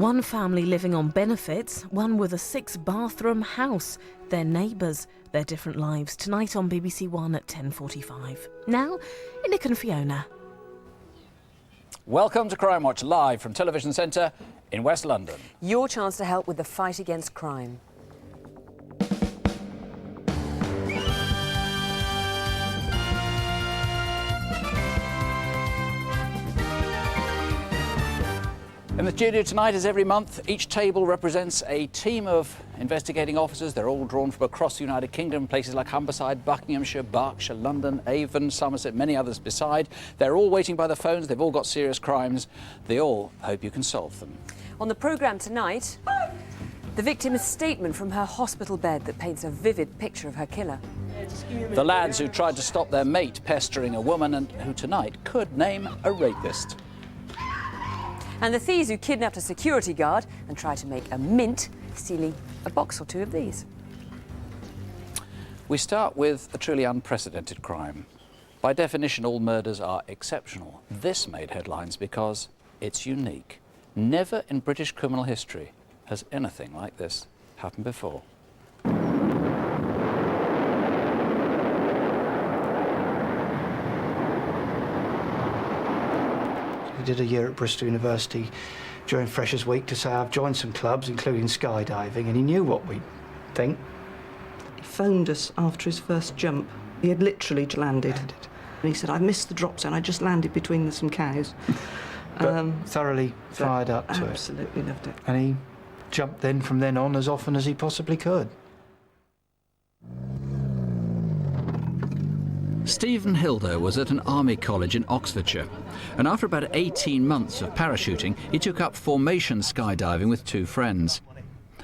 One family living on benefits, one with a 6-bathroom house, their neighbours, their different lives. Tonight on BBC One at 10:45. Now, Nick and Fiona. Welcome to Crimewatch, live from Television Centre in West London. Your chance to help with the fight against crime. In the studio tonight, as every month, each table represents a team of investigating officers. They're all drawn from across the United Kingdom, places like Humberside, Buckinghamshire, Berkshire, London, Avon, Somerset, many others beside. They're all waiting by the phones. They've all got serious crimes. They all hope you can solve them. On the programme tonight, the victim's statement from her hospital bed that paints a vivid picture of her killer. The lads who tried to stop their mate pestering a woman and who tonight could name a rapist. And the thieves who kidnapped a security guard and tried to make a mint, stealing a box or two of these. We start with a truly unprecedented crime. By definition, all murders are exceptional. This made headlines because it's unique. Never in British criminal history has anything like this happened before. He did a year at Bristol University during Freshers' Week to say I've joined some clubs, including skydiving, and he knew what we'd think. He phoned us after his first jump. He had literally landed. And he said, I missed the drop zone, I just landed between some cows. But thoroughly fired up to it. Absolutely loved it. And he jumped then from then on as often as he possibly could. Stephen Hilder was at an army college in Oxfordshire, and after about 18 months of parachuting, he took up formation skydiving with two friends.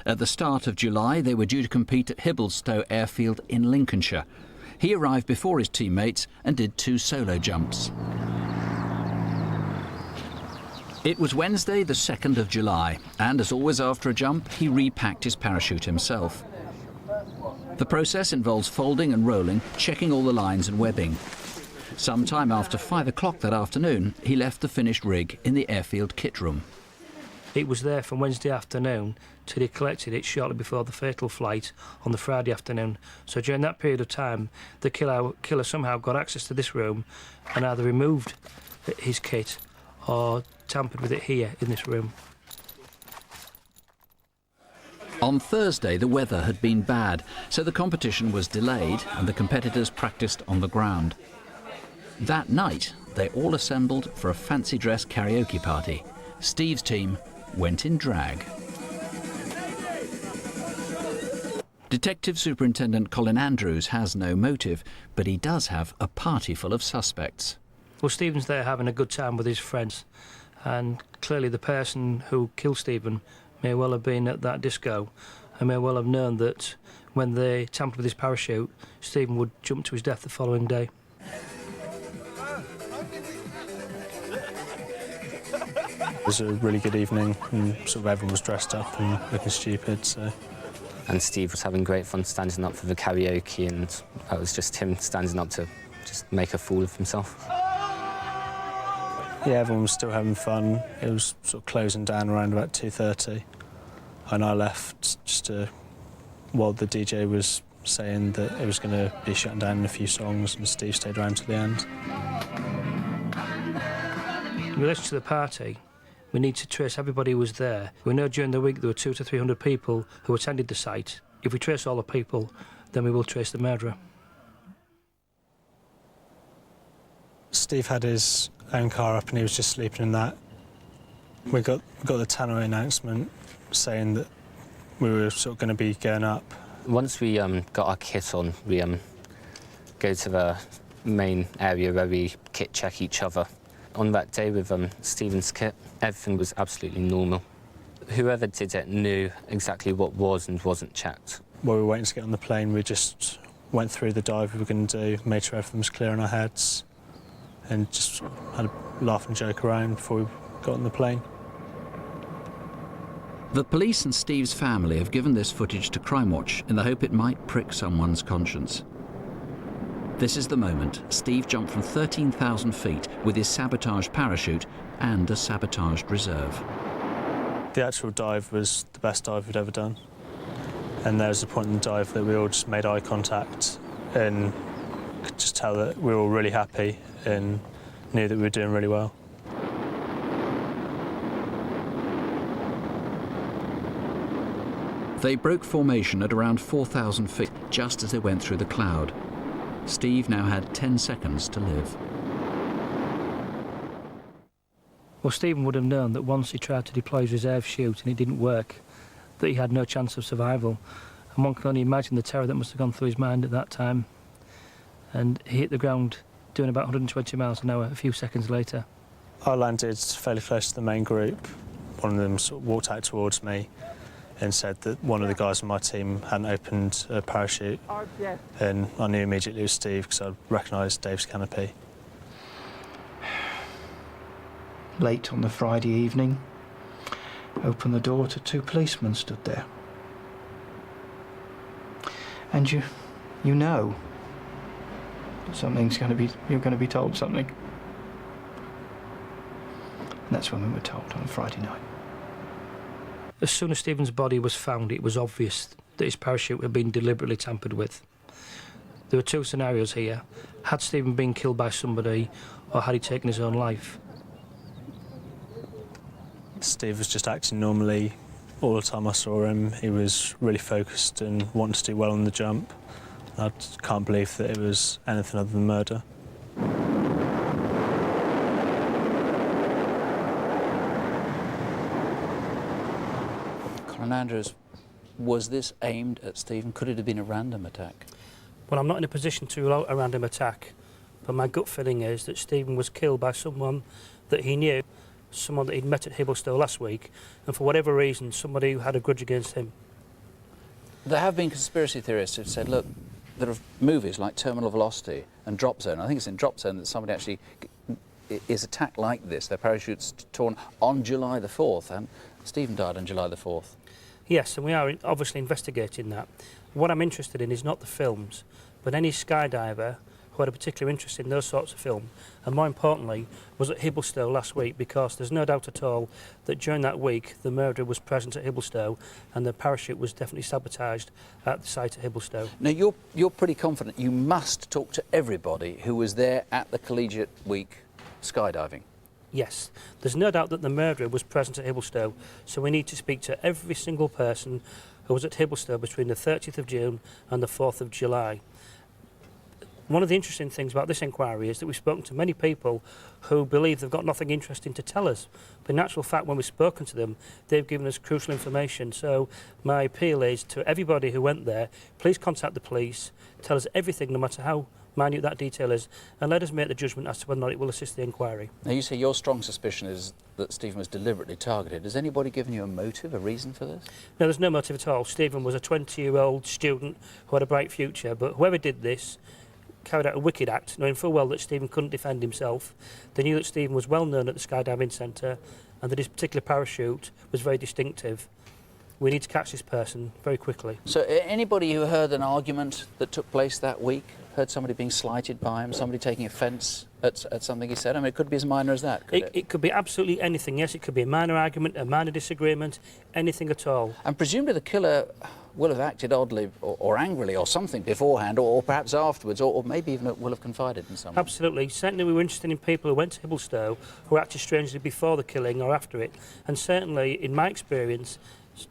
At the start of July, they were due to compete at Hibblesstow Airfield in Lincolnshire. He arrived before his teammates and did 2 solo jumps. It was Wednesday, the 2nd of July, and as always after a jump, he repacked his parachute himself. The process involves folding and rolling, checking all the lines and webbing. Sometime after 5 o'clock that afternoon, he left the finished rig in the airfield kit room. It was there from Wednesday afternoon till he collected it shortly before the fatal flight on the Friday afternoon. So during that period of time, the killer somehow got access to this room and either removed his kit or tampered with it here in this room. On Thursday, the weather had been bad, so the competition was delayed and the competitors practiced on the ground. That night, they all assembled for a fancy dress karaoke party. Steve's team went in drag. Detective Superintendent Colin Andrews has no motive, but he does have a party full of suspects. Well, Stephen's there having a good time with his friends, and clearly the person who killed Stephen may well have been at that disco and may well have known that when they tampered with his parachute, Stephen would jump to his death the following day. It was a really good evening, and sort of everyone was dressed up and looking stupid, so... And Steve was having great fun standing up for the karaoke, and that was just him standing up to just make a fool of himself. Yeah, everyone was still having fun. It was sort of closing down around about 2:30, and I left just while the DJ was saying that it was going to be shutting down in a few songs, and Steve stayed around till the end. In relation to the party, we need to trace everybody who was there. We know during the week there were 200 to 300 people who attended the site. If we trace all the people, then we will trace the murderer. Steve had his own car up and he was just sleeping in that. We got the tannoy announcement saying that we were sort of going to be going up. Once we got our kit on, we go to the main area where we kit check each other. On that day with Stephen's kit, everything was absolutely normal. Whoever did it knew exactly what was and wasn't checked. While we were waiting to get on the plane, we just went through the dive we were going to do, made sure everything was clear in our heads, and just had a laugh and joke around before we got on the plane. The police and Steve's family have given this footage to Crimewatch in the hope it might prick someone's conscience. This is the moment Steve jumped from 13,000 feet with his sabotaged parachute and a sabotaged reserve. The actual dive was the best dive we'd ever done. And there was a point in the dive that we all just made eye contact and could just tell that we were all really happy and knew that we were doing really well. They broke formation at around 4,000 feet, just as they went through the cloud. Steve now had 10 seconds to live. Well, Stephen would have known that once he tried to deploy his reserve chute and it didn't work, that he had no chance of survival. And one can only imagine the terror that must have gone through his mind at that time. And he hit the ground doing about 120 miles an hour a few seconds later. I landed fairly close to the main group. One of them sort of walked out towards me and said that one of the guys on my team hadn't opened a parachute, and I knew immediately it was Steve because I recognised Dave's canopy. Late on the Friday evening, opened the door to 2 policemen stood there. And you know something's you're going to be told something. And that's when we were told on Friday night. As soon as Stephen's body was found, it was obvious that his parachute had been deliberately tampered with. There were 2 scenarios here. Had Stephen been killed by somebody, or had he taken his own life? Steve was just acting normally all the time I saw him. He was really focused and wanted to do well on the jump. I can't believe that it was anything other than murder. Colin Andrews, was this aimed at Stephen? Could it have been a random attack? Well, I'm not in a position to rule out a random attack, but my gut feeling is that Stephen was killed by someone that he knew, someone that he'd met at Hibblestone last week, and for whatever reason, somebody who had a grudge against him. There have been conspiracy theorists who've said, look, there are movies like Terminal Velocity and Drop Zone. I think it's in Drop Zone that somebody actually is attacked like this. Their parachute's torn on July the 4th, and Stephen died on July the 4th. Yes, and we are obviously investigating that. What I'm interested in is not the films, but any skydiver who had a particular interest in those sorts of film, and more importantly, was at Hibblestone last week, because there's no doubt at all that during that week the murderer was present at Hibblestone and the parachute was definitely sabotaged at the site at Hibblestone. Now, you're pretty confident you must talk to everybody who was there at the Collegiate Week skydiving? Yes, there's no doubt that the murderer was present at Hibblestone, so we need to speak to every single person who was at Hibblestone between the 30th of June and the 4th of July. One of the interesting things about this inquiry is that we've spoken to many people who believe they've got nothing interesting to tell us. But in actual fact, when we've spoken to them, they've given us crucial information. So my appeal is to everybody who went there, please contact the police, tell us everything, no matter how minute that detail is, and let us make the judgment as to whether or not it will assist the inquiry. Now, you say your strong suspicion is that Stephen was deliberately targeted. Has anybody given you a motive, a reason for this? No, there's no motive at all. Stephen was a 20-year-old student who had a bright future, but whoever did this carried out a wicked act, knowing full well that Stephen couldn't defend himself. They knew that Stephen was well known at the skydiving centre and that his particular parachute was very distinctive. We need to catch this person very quickly. So anybody who heard an argument that took place that week, heard somebody being slighted by him, somebody taking offence at something he said? I mean, it could be as minor as that, could it? It could be absolutely anything, yes. It could be a minor argument, a minor disagreement, anything at all. And presumably the killer will have acted oddly or angrily or something beforehand, or perhaps afterwards, or maybe even will have confided in someone. Absolutely. Certainly we were interested in people who went to Hibblestone who acted strangely before the killing or after it. And certainly, in my experience,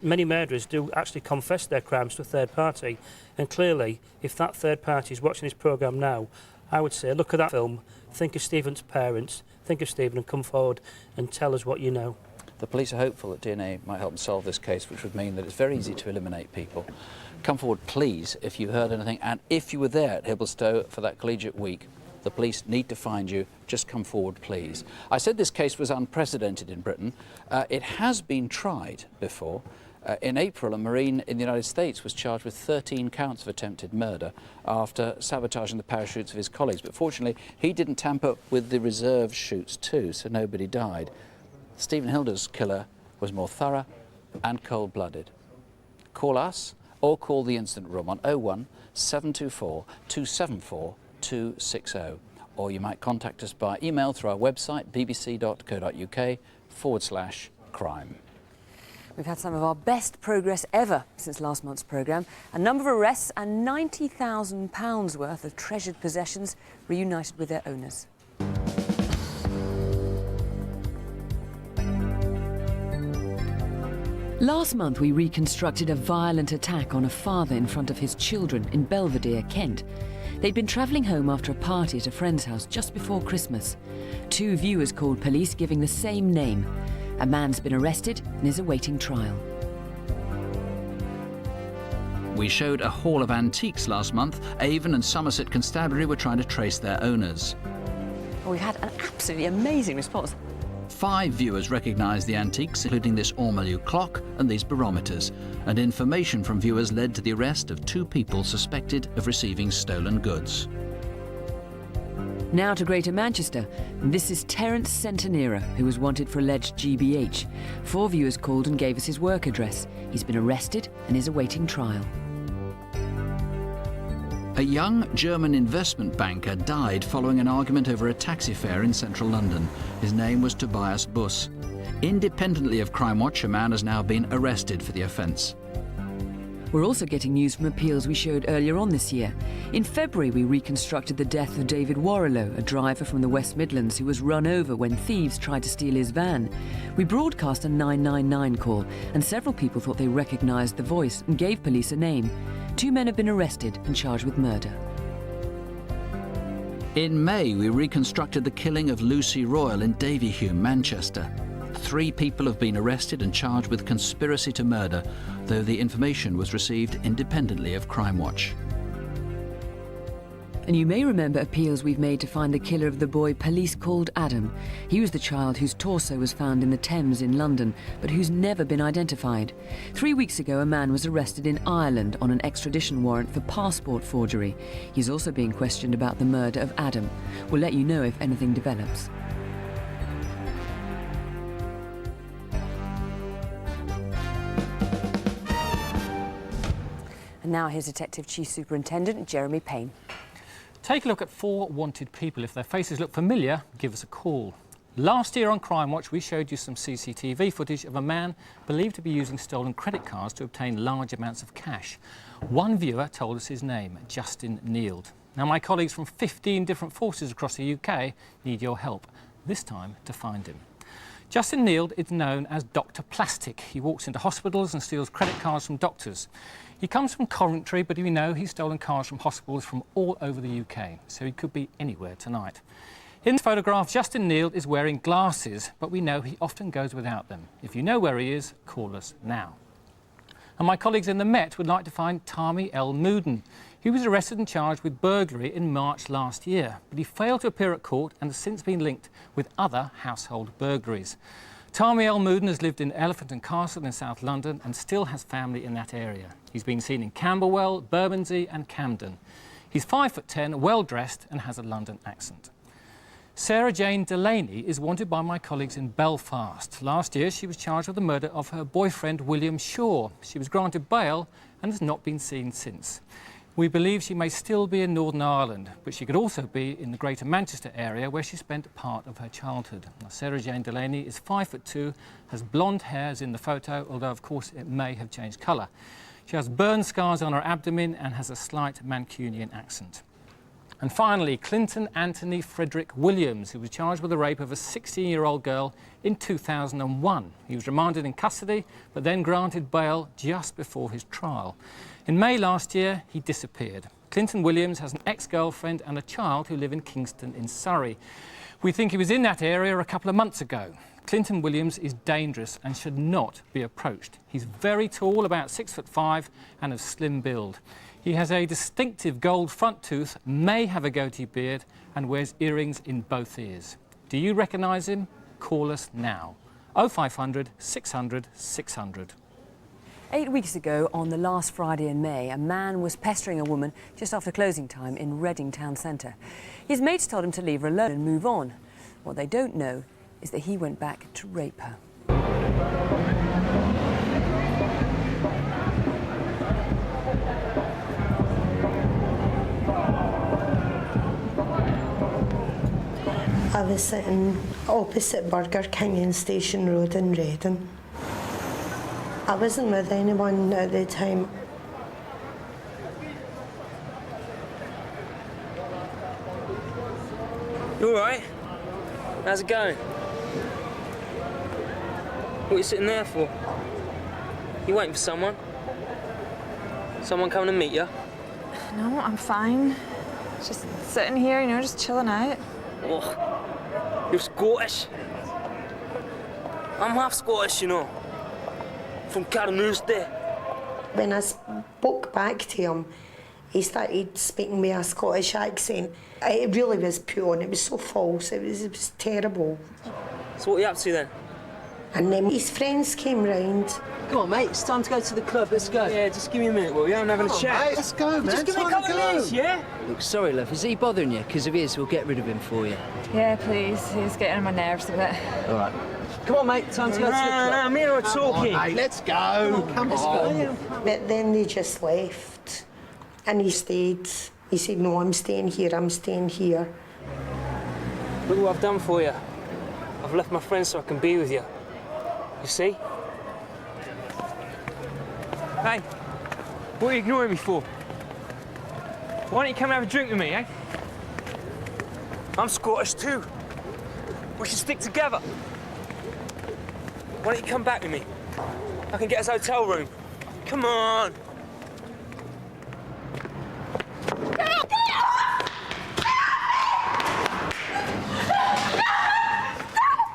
many murderers do actually confess their crimes to a third party. And clearly, if that third party is watching this programme now, I would say, look at that film, think of Stephen's parents, think of Stephen and come forward and tell us what you know. The police are hopeful that DNA might help them solve this case, which would mean that it's very easy to eliminate people. Come forward, please, if you heard anything, and if you were there at Hibblestone for that Collegiate Week. The police need to find you. Just come forward, please. I said this case was unprecedented in Britain. It has been tried before. In April, a Marine in the United States was charged with 13 counts of attempted murder after sabotaging the parachutes of his colleagues. But fortunately, he didn't tamper with the reserve chutes too, so nobody died. Stephen Hilder's killer was more thorough and cold-blooded. Call us or call the incident room on 01 724 274 260, or you might contact us by email through our website bbc.co.uk/crime. We've had some of our best progress ever since last month's programme. A number of arrests and £90,000 worth of treasured possessions reunited with their owners. Last month we reconstructed a violent attack on a father in front of his children in Belvedere, Kent. They'd been travelling home after a party at a friend's house just before Christmas. 2 viewers called police giving the same name. A man's been arrested and is awaiting trial. We showed a haul of antiques last month. Avon and Somerset Constabulary were trying to trace their owners. Well, we had an absolutely amazing response. 5 viewers recognised the antiques, including this ormolu clock and these barometers, and information from viewers led to the arrest of 2 people suspected of receiving stolen goods. Now to Greater Manchester. This is Terence Centenera, who was wanted for alleged GBH. 4 viewers called and gave us his work address. He's been arrested and is awaiting trial. A young German investment banker died following an argument over a taxi fare in central London. His name was Tobias Buss. Independently of Crimewatch, a man has now been arrested for the offence. We're also getting news from appeals we showed earlier on this year. In February, we reconstructed the death of David Warrilow, a driver from the West Midlands who was run over when thieves tried to steal his van. We broadcast a 999 call, and several people thought they recognised the voice and gave police a name. 2 men have been arrested and charged with murder. In May, we reconstructed the killing of Lucy Royal in Davyhulme, Manchester. 3 people have been arrested and charged with conspiracy to murder, though the information was received independently of Crimewatch. And you may remember appeals we've made to find the killer of the boy police called Adam. He was the child whose torso was found in the Thames in London, but who's never been identified. 3 weeks ago, a man was arrested in Ireland on an extradition warrant for passport forgery. He's also being questioned about the murder of Adam. We'll let you know if anything develops. And now here's Detective Chief Superintendent Jeremy Payne. Take a look at 4 wanted people. If their faces look familiar, give us a call. Last year on Crimewatch, we showed you some CCTV footage of a man believed to be using stolen credit cards to obtain large amounts of cash. 1 viewer told us his name, Justin Neild. Now, my colleagues from 15 different forces across the UK need your help, this time to find him. Justin Neild is known as Dr. Plastic. He walks into hospitals and steals credit cards from doctors. He comes from Coventry, but we know he's stolen cards from hospitals from all over the UK, so he could be anywhere tonight. In this photograph, Justin Neild is wearing glasses, but we know he often goes without them. If you know where he is, call us now. And my colleagues in the Met would like to find Tami El Mouden. He was arrested and charged with burglary in March last year, but he failed to appear at court and has since been linked with other household burglaries. Tami El Mouden has lived in Elephant and Castle in South London and still has family in that area. He's been seen in Camberwell, Bermondsey and Camden. He's 5'10", well-dressed and has a London accent. Sarah Jane Delaney is wanted by my colleagues in Belfast. Last year, she was charged with the murder of her boyfriend, William Shaw. She was granted bail and has not been seen since. We believe she may still be in Northern Ireland, but she could also be in the Greater Manchester area where she spent part of her childhood. Now, Sarah Jane Delaney is 5'2", has blonde hair as in the photo, although of course it may have changed colour. She has burn scars on her abdomen and has a slight Mancunian accent. And finally, Clinton Anthony Frederick Williams, who was charged with the rape of a 16-year-old girl in 2001. He was remanded in custody, but then granted bail just before his trial. In May last year, he disappeared. Clinton Williams has an ex-girlfriend and a child who live in Kingston in Surrey. We think he was in that area a couple of months ago. Clinton Williams is dangerous and should not be approached. He's very tall, about 6'5", and of slim build. He has a distinctive gold front tooth, may have a goatee beard, and wears earrings in both ears. Do you recognise him? Call us now. 0500 600 600. 8 weeks ago, on the last Friday in May, a man was pestering a woman just after closing time in Reading town centre. His mates told him to leave her alone and move on. What they don't know is that he went back to rape her. I was sitting opposite Burger King in Station Road in Reading. I wasn't with anyone at the time. You alright? How's it going? What are you sitting there for? You waiting for someone? Someone coming to meet you? No, I'm fine. Just sitting here, you know, just chilling out. Oh, you're Scottish? I'm half Scottish, you know. From Carnoustie. When I spoke back to him, he started speaking with a Scottish accent. It really was pure and it was so false, it was terrible. So what are you up to then? And then his friends came round. Come on, mate, it's time to go to the club, let's go. Yeah, just give me a minute, will you? I'm having a chat. Mate, let's go, man. Just give me a couple of minutes, yeah? Look, sorry, love, is he bothering you? Because if he is, we'll get rid of him for you. Yeah, please. He's getting on my nerves a bit. All right. Come on, mate, time to go to the club. No, me and her are talking. Mate, let's go. Come on. But then they just left. And he stayed. He said, no, I'm staying here, I'm staying here. Look what I've done for you. I've left my friends so I can be with you. You see? Hey, what are you ignoring me for? Why don't you come and have a drink with me, eh? I'm Scottish too. We should stick together. Why don't you come back with me? I can get us a hotel room. Come on.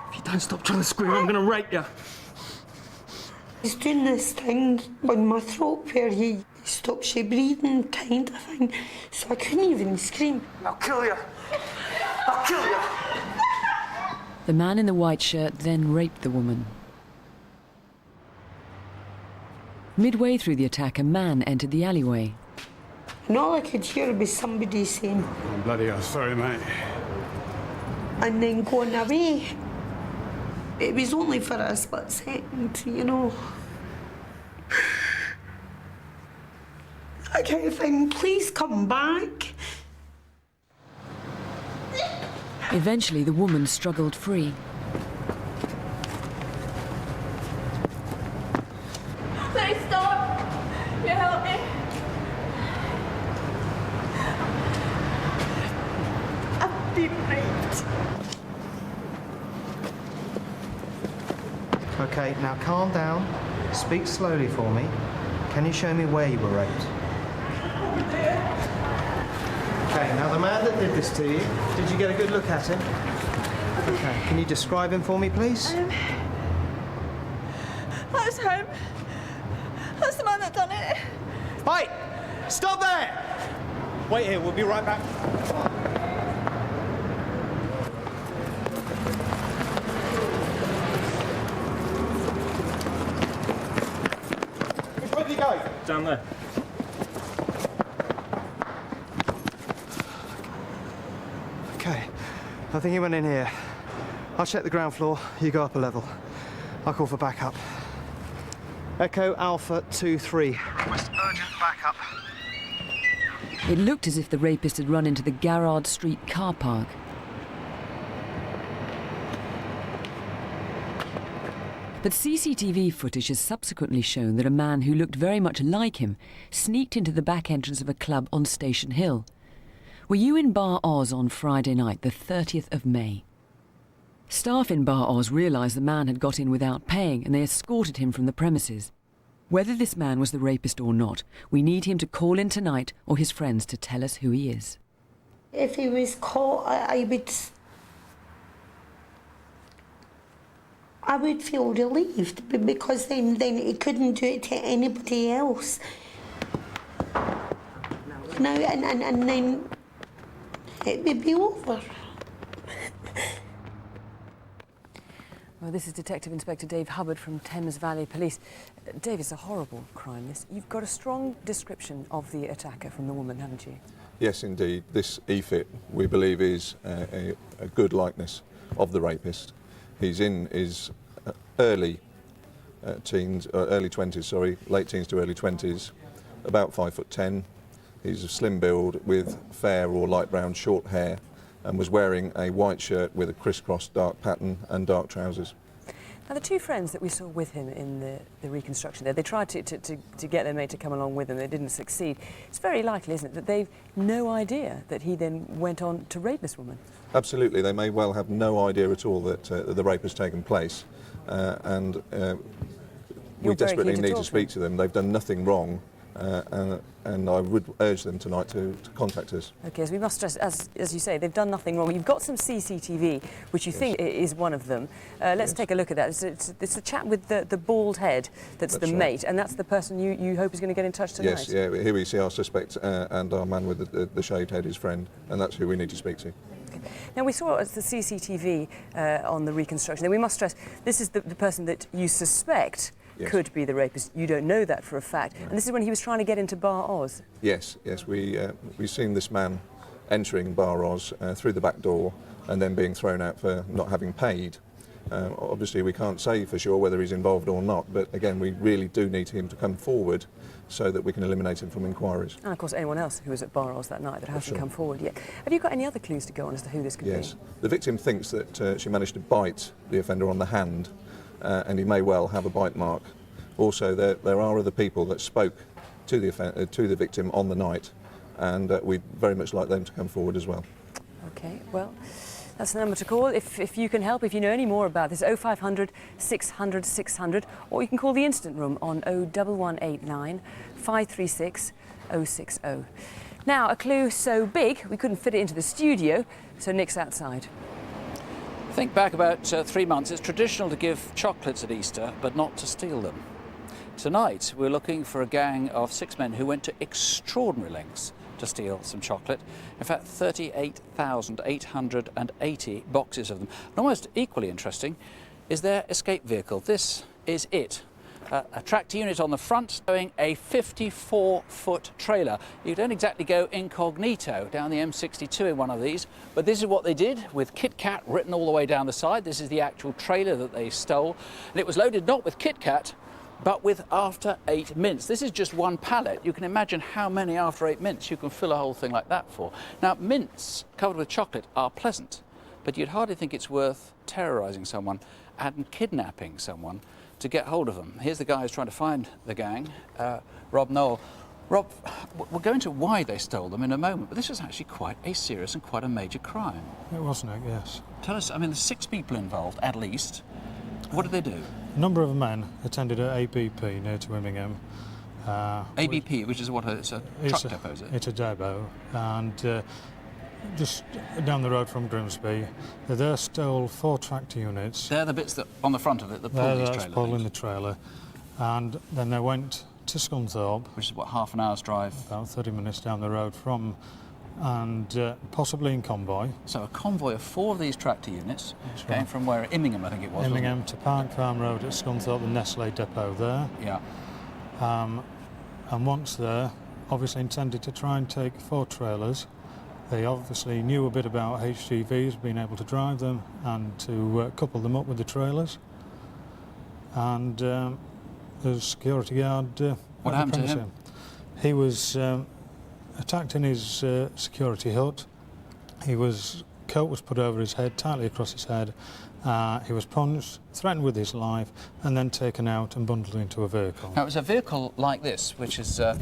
If you don't stop trying to scream, I'm gonna rape you. He's doing this thing on my throat where he stops you breathing kind of thing, so I couldn't even scream. I'll kill you. I'll kill you. The man in the white shirt then raped the woman. Midway through the attack, a man entered the alleyway. And all I could hear was somebody saying, I'm bloody hell, sorry, mate. and then going away. It was only for a split second, you know. I kind of think, please come back. Eventually, the woman struggled free. Please stop! You help me. I've been raped. Okay, now calm down. Speak slowly for me. Can you show me where you were raped? Okay, now the man that did this to you, did you get a good look at him? Okay, can you describe him for me, please? That's him. That's the man that done it. Hey! Stop there! Wait here, we'll be right back. Which way did he go? Down there. Okay, I think he went in here. I'll check the ground floor, you go up a level. I'll call for backup. Echo Alpha 2-3. Request urgent backup. It looked as if the rapist had run into the Garrard Street car park. But CCTV footage has subsequently shown that a man who looked very much like him sneaked into the back entrance of a club on Station Hill. Were you in Bar Oz on Friday night, the 30th of May? Staff in Bar Oz realised the man had got in without paying and they escorted him from the premises. Whether this man was the rapist or not, we need him to call in tonight or his friends to tell us who he is. If he was caught, I would feel relieved because then he couldn't do it to anybody else. Now and then it would be over. Well, this is Detective Inspector Dave Hubbard from Thames Valley Police. Dave, it's a horrible crime, this. You've got a strong description of the attacker from the woman, haven't you? Yes, indeed. This EFIT, we believe, is a good likeness of the rapist. He's in his early teens, early 20s, sorry, late teens to early 20s, about 5'10". He's a slim build with fair or light brown short hair and was wearing a white shirt with a crisscross dark pattern and dark trousers. Now, the two friends that we saw with him in the reconstruction there, they tried to get their mate to come along with them. They didn't succeed. It's very likely, isn't it, that they've no idea that he then went on to rape this woman? Absolutely. They may well have no idea at all that the rape has taken place. We desperately need to speak to them. They've done nothing wrong. And I would urge them tonight to contact us. OK, so we must stress, as you say, they've done nothing wrong. You've got some CCTV, which you think is one of them. Let's take a look at that. It's the chap with the bald head that's the mate, and that's the person you hope is going to get in touch tonight? Yes, yeah, here we see our suspect and our man with the shaved head, his friend, and that's who we need to speak to. Now, we saw the CCTV on the reconstruction. Now, we must stress, this is the person that you suspect could be the rapist. You don't know that for a fact. Right. And this is when he was trying to get into Bar Oz. Yes, we've seen this man entering Bar Oz through the back door and then being thrown out for not having paid. Obviously, we can't say for sure whether he's involved or not, but again, we really do need him to come forward so that we can eliminate him from inquiries. And of course, anyone else who was at Bar Oz that night that hasn't come forward yet. Have you got any other clues to go on as to who this could be? Yes. The victim thinks that she managed to bite the offender on the hand, and he may well have a bite mark. Also, there are other people that spoke to the victim on the night, and we'd very much like them to come forward as well. OK, well, that's the number to call if you can help, if you know any more about this. 0500 600 600, or you can call the Instant Room on 01189 536 060. Now, a clue so big we couldn't fit it into the studio, so Nick's outside. Think back about 3 months. It's traditional to give chocolates at Easter, but not to steal them. Tonight, we're looking for a gang of 6 men who went to extraordinary lengths to steal some chocolate. In fact, 38,880 boxes of them. And almost equally interesting is their escape vehicle. This is it. A tractor unit on the front showing a 54-foot trailer. You don't exactly go incognito down the M62 in one of these, but this is what they did with Kit Kat written all the way down the side. This is the actual trailer that they stole, and it was loaded not with Kit Kat, but with After 8 mints. This is just one pallet. You can imagine how many After 8 mints you can fill a whole thing like that for. Now, mints covered with chocolate are pleasant, but you'd hardly think it's worth terrorising someone and kidnapping someone to get hold of them. Here's the guy who's trying to find the gang, Rob Noel. Rob, we'll go into why they stole them in a moment, but this was actually quite a serious and quite a major crime. It was, Nick, yes. Tell us, I mean, there's 6 people involved, at least. What did they do? A number of men attended at ABP near to Immingham. ABP, which is what, it's a truck depot, is it? It's a depot, and just down the road from Grimsby, they there stole 4 tractor units. They're the bits that on the front of it that pull these trailers. Pulling the trailer, and then they went to Scunthorpe, which is what, half an hour's drive, about 30 minutes down the road from, and possibly in convoy. So a convoy of 4 of these tractor units going from where? Immingham, I think it was. Immingham to Park Farm Road at Scunthorpe, the Nestle depot there. Yeah. And once there, obviously intended to try and take 4 trailers. They obviously knew a bit about HGVs, being able to drive them and to couple them up with the trailers. And the security guard... what happened to him? He was attacked in his security hut. Coat was put over his head, tightly across his head. He was punched, threatened with his life, and then taken out and bundled into a vehicle. Now, it was a vehicle like this, which is a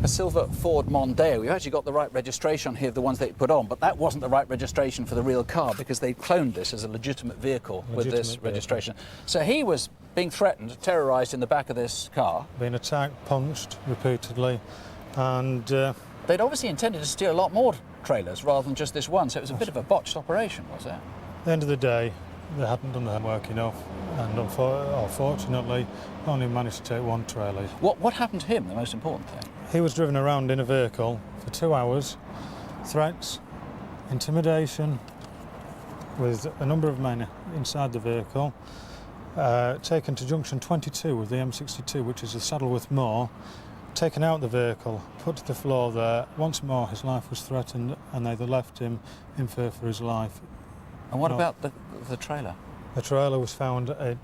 silver Ford Mondeo. We've actually got the right registration here, the ones they put on, but that wasn't the right registration for the real car because they cloned this as a legitimate vehicle with this registration. So he was being threatened, terrorised in the back of this car. Being attacked, punched repeatedly, and... they'd obviously intended to steal a lot more trailers rather than just this one, so it was a bit of a botched operation, was it? At the end of the day, they hadn't done their work enough, and unfortunately, only managed to take 1 trailer. What happened to him, the most important thing? He was driven around in a vehicle for 2 hours, threats, intimidation, with a number of men inside the vehicle, taken to junction 22 of the M62, which is the Saddleworth Moor, taken out the vehicle, put to the floor there. Once more, his life was threatened, and they left him in fear for his life. And what about the trailer? The trailer was found at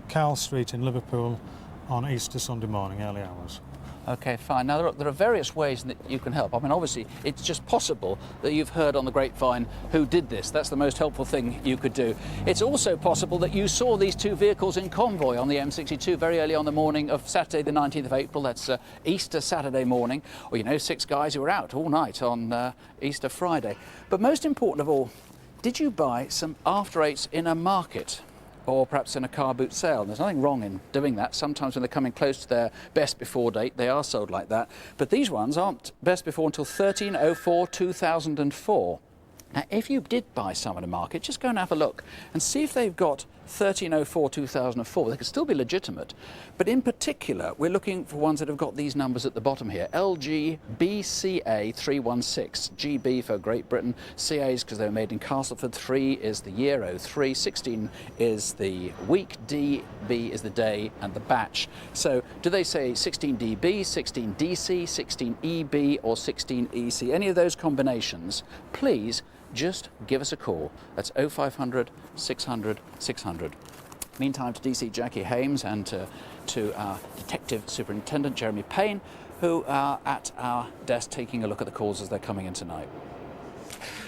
Carl Street in Liverpool on Easter Sunday morning, early hours. OK, fine. Now, there are various ways that you can help. I mean, obviously, it's just possible that you've heard on the grapevine who did this. That's the most helpful thing you could do. It's also possible that you saw these two vehicles in convoy on the M62 very early on the morning of Saturday, the 19th of April. That's Easter Saturday morning. Or, you know, 6 guys who were out all night on Easter Friday. But most important of all, did you buy some after eights in a market? Or perhaps in a car boot sale. There's nothing wrong in doing that. Sometimes when they're coming close to their best before date, they are sold like that. But these ones aren't best before until 13/04/2004. Now, if you did buy some in a market, just go and have a look and see if they've got 13/04/2004. They could still be legitimate, but in particular, we're looking for ones that have got these numbers at the bottom here. LG BCA 316. GB for Great Britain. CA is because they were made in Castleford. 3 is the year, 03. 16 is the week. DB is the day and the batch. So do they say 16DB, 16DC, 16EB or 16EC? Any of those combinations, please just give us a call. That's 0500 600 600. Meantime, to DC Jackie Hames and to our Detective Superintendent Jeremy Payne, who are at our desk taking a look at the calls as they're coming in tonight.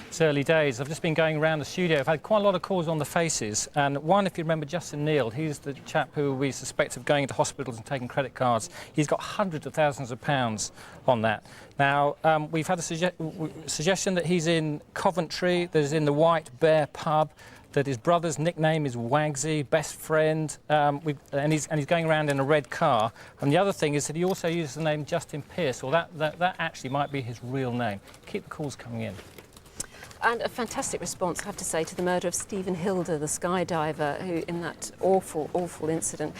It's early days. I've just been going around the studio. I've had quite a lot of calls on the faces, and one, if you remember, Justin Neal, he's the chap who we suspect of going into hospitals and taking credit cards. He's got hundreds of thousands of pounds on that. Now, we've had a suggestion that he's in Coventry, that he's in the White Bear pub, that his brother's nickname is Wagsy, best friend, and he's going around in a red car. And the other thing is that he also uses the name Justin Pearce, or that actually might be his real name. Keep the calls coming in. And a fantastic response, I have to say, to the murder of Stephen Hilder, the skydiver, who in that awful, awful incident.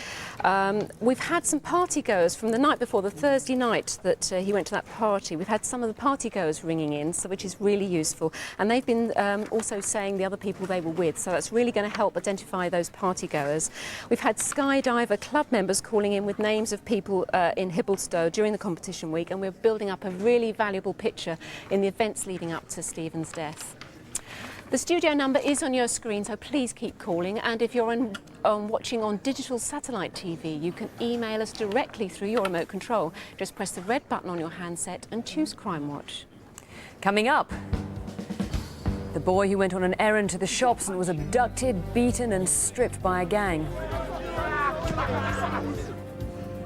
We've had some partygoers from the night before, the Thursday night that he went to that party. We've had some of the partygoers ringing in, so which is really useful. And they've been also saying the other people they were with, so that's really going to help identify those partygoers. We've had skydiver club members calling in with names of people in Hibblestow during the competition week, and we're building up a really valuable picture in the events leading up to Stephen's death. The studio number is on your screen, so please keep calling. And if you're watching on digital satellite TV, you can email us directly through your remote control. Just press the red button on your handset and choose Crimewatch. Coming up, the boy who went on an errand to the shops and was abducted, beaten and stripped by a gang.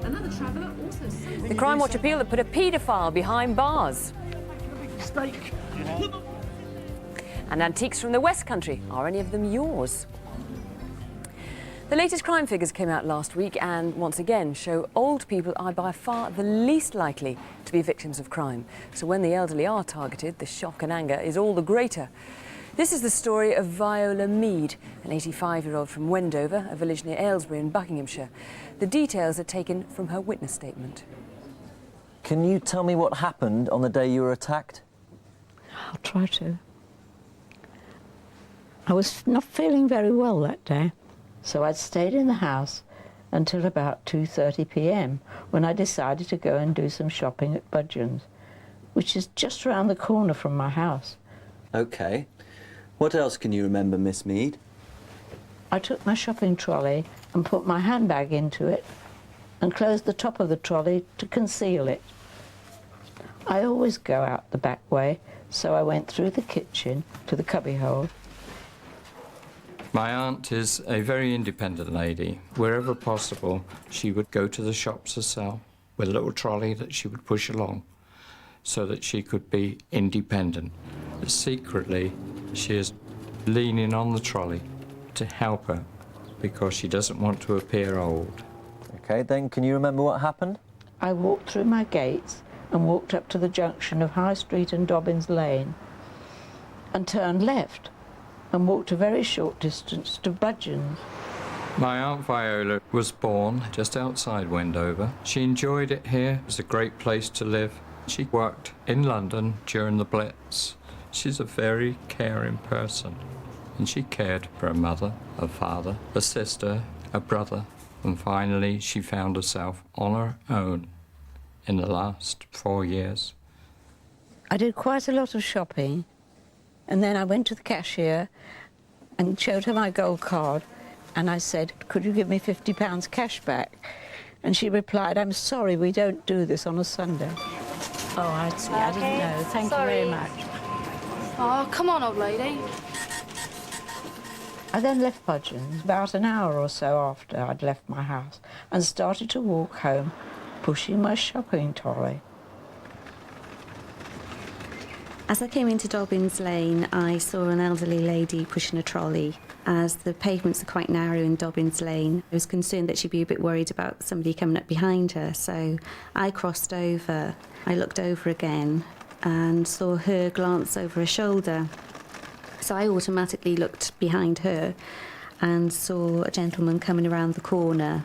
Another traveller also... The Crimewatch appeal that put a paedophile behind bars. Steak. And antiques from the West Country. Are any of them yours? The latest crime figures came out last week and once again show old people are by far the least likely to be victims of crime. So when the elderly are targeted, the shock and anger is all the greater. This is the story of Viola Mead, an 85-year-old from Wendover, a village near Aylesbury in Buckinghamshire. The details are taken from her witness statement. Can you tell me what happened on the day you were attacked? I'll try to. I was not feeling very well that day, so I'd stayed in the house until about 2:30 p.m. when I decided to go and do some shopping at Budgeon's, which is just round the corner from my house. OK. What else can you remember, Miss Mead? I took my shopping trolley and put my handbag into it and closed the top of the trolley to conceal it. I always go out the back way, so I went through the kitchen to the cubbyhole. My aunt is a very independent lady. Wherever possible, she would go to the shops herself with a little trolley that she would push along so that she could be independent. But secretly, she is leaning on the trolley to help her because she doesn't want to appear old. OK, then can you remember what happened? I walked through my gates and walked up to the junction of High Street and Dobbins Lane and turned left and walked a very short distance to Budgeon's. My Aunt Viola was born just outside Wendover. She enjoyed it here. It was a great place to live. She worked in London during the Blitz. She's a very caring person, and she cared for her mother, her father, a sister, a brother, and finally she found herself on her own in the last 4 years. I did quite a lot of shopping, and then I went to the cashier and showed her my gold card, and I said, could you give me £50 cash back? And she replied, "I'm sorry, we don't do this on a Sunday." Oh, I see. I didn't know. Thank you very much. Oh, come on, old lady. I then left Budgeon's about an hour or so after I'd left my house and started to walk home, pushing my shopping trolley. As I came into Dobbins Lane, I saw an elderly lady pushing a trolley. As the pavements are quite narrow in Dobbins Lane, I was concerned that she'd be a bit worried about somebody coming up behind her, so I crossed over. I looked over again and saw her glance over her shoulder. So I automatically looked behind her and saw a gentleman coming around the corner.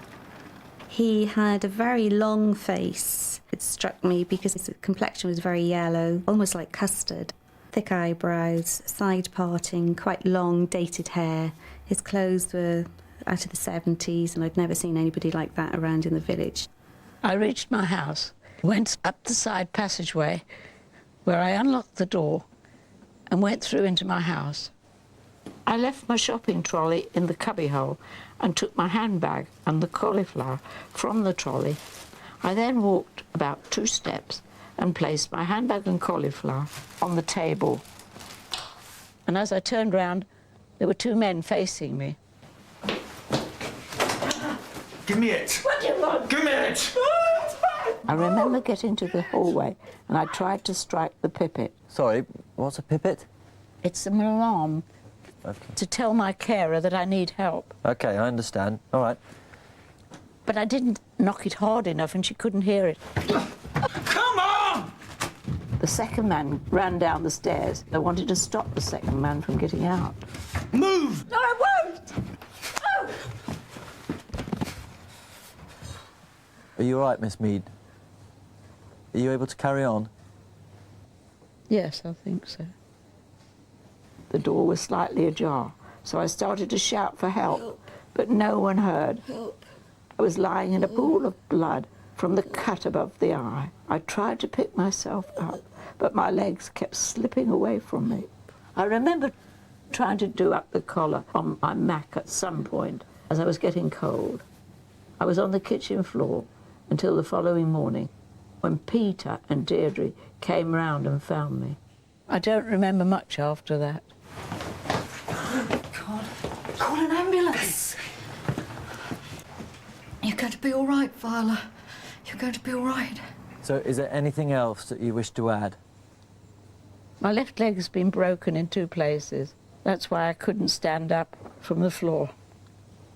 He had a very long face. It struck me because his complexion was very yellow, almost like custard. Thick eyebrows, side parting, quite long, dated hair. His clothes were out of the 70s, and I'd never seen anybody like that around in the village. I reached my house, went up the side passageway, where I unlocked the door and went through into my house. I left my shopping trolley in the cubbyhole and took my handbag and the cauliflower from the trolley. I then walked about 2 steps and placed my handbag and cauliflower on the table. And as I turned round, there were 2 men facing me. Give me it! What do you want? Give me it! I remember getting to the hallway and I tried to strike the pipit. Sorry, what's a pipit? It's an alarm to tell my carer that I need help. OK, I understand. All right. But I didn't knock it hard enough and she couldn't hear it. Come on! The second man ran down the stairs. I wanted to stop the second man from getting out. Move! No, I won't! Oh! Are you all right, Miss Mead? Are you able to carry on? Yes, I think so. The door was slightly ajar, so I started to shout for help, but no one heard. Help. I was lying in a pool of blood from the cut above the eye. I tried to pick myself up, but my legs kept slipping away from me. I remember trying to do up the collar on my Mac at some point as I was getting cold. I was on the kitchen floor until the following morning, when Peter and Deirdre came round and found me. I don't remember much after that. God, call an ambulance. You're going to be all right, Viola. You're going to be all right. So is there anything else that you wish to add? My left leg has been broken in 2 places. That's why I couldn't stand up from the floor.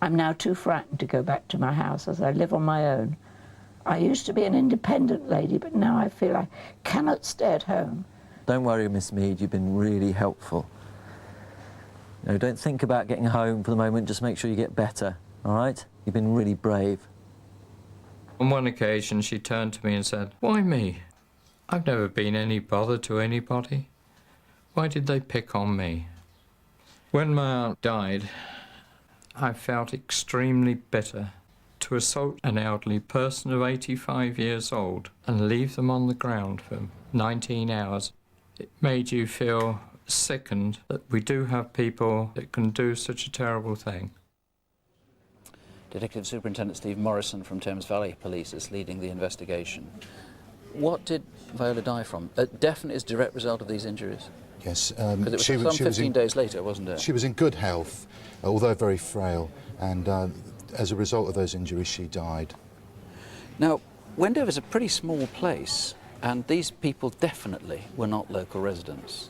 I'm now too frightened to go back to my house as I live on my own. I used to be an independent lady, but now I feel I cannot stay at home. Don't worry, Miss Mead, you've been really helpful. No, don't think about getting home for the moment, just make sure you get better, all right? You've been really brave. On one occasion, she turned to me and said, "Why me? I've never been any bother to anybody. Why did they pick on me?" When my aunt died, I felt extremely bitter. To assault an elderly person of 85 years old and leave them on the ground for 19 hours, it made you feel sickened that we do have people that can do such a terrible thing. Detective Superintendent Steve Morrison from Thames Valley Police is leading the investigation. What did Viola die from? Definitely as a direct result of these injuries? Yes. Because it was some 15 days later, wasn't it? She was in good health, although very frail, and as a result of those injuries, she died. Now, Wendover's a pretty small place, and these people definitely were not local residents.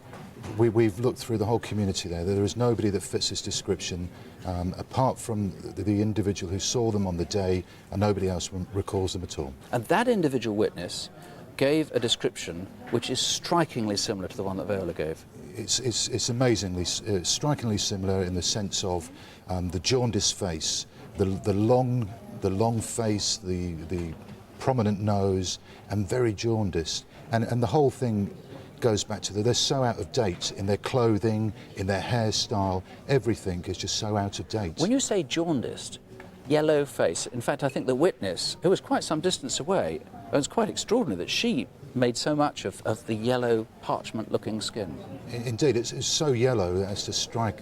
We've looked through the whole community there. There is nobody that fits this description, apart from the individual who saw them on the day, and nobody else recalls them at all. And that individual witness gave a description which is strikingly similar to the one that Viola gave. It's amazingly, strikingly similar in the sense of the jaundiced face, the long face, the prominent nose, and very jaundiced, and the whole thing goes back to they're so out of date in their clothing, in their hairstyle. Everything is just so out of date. When you say jaundiced, yellow face, in fact, I think the witness, who was quite some distance away, it was quite extraordinary that she made so much of the yellow parchment-looking skin. Indeed, it's so yellow as to strike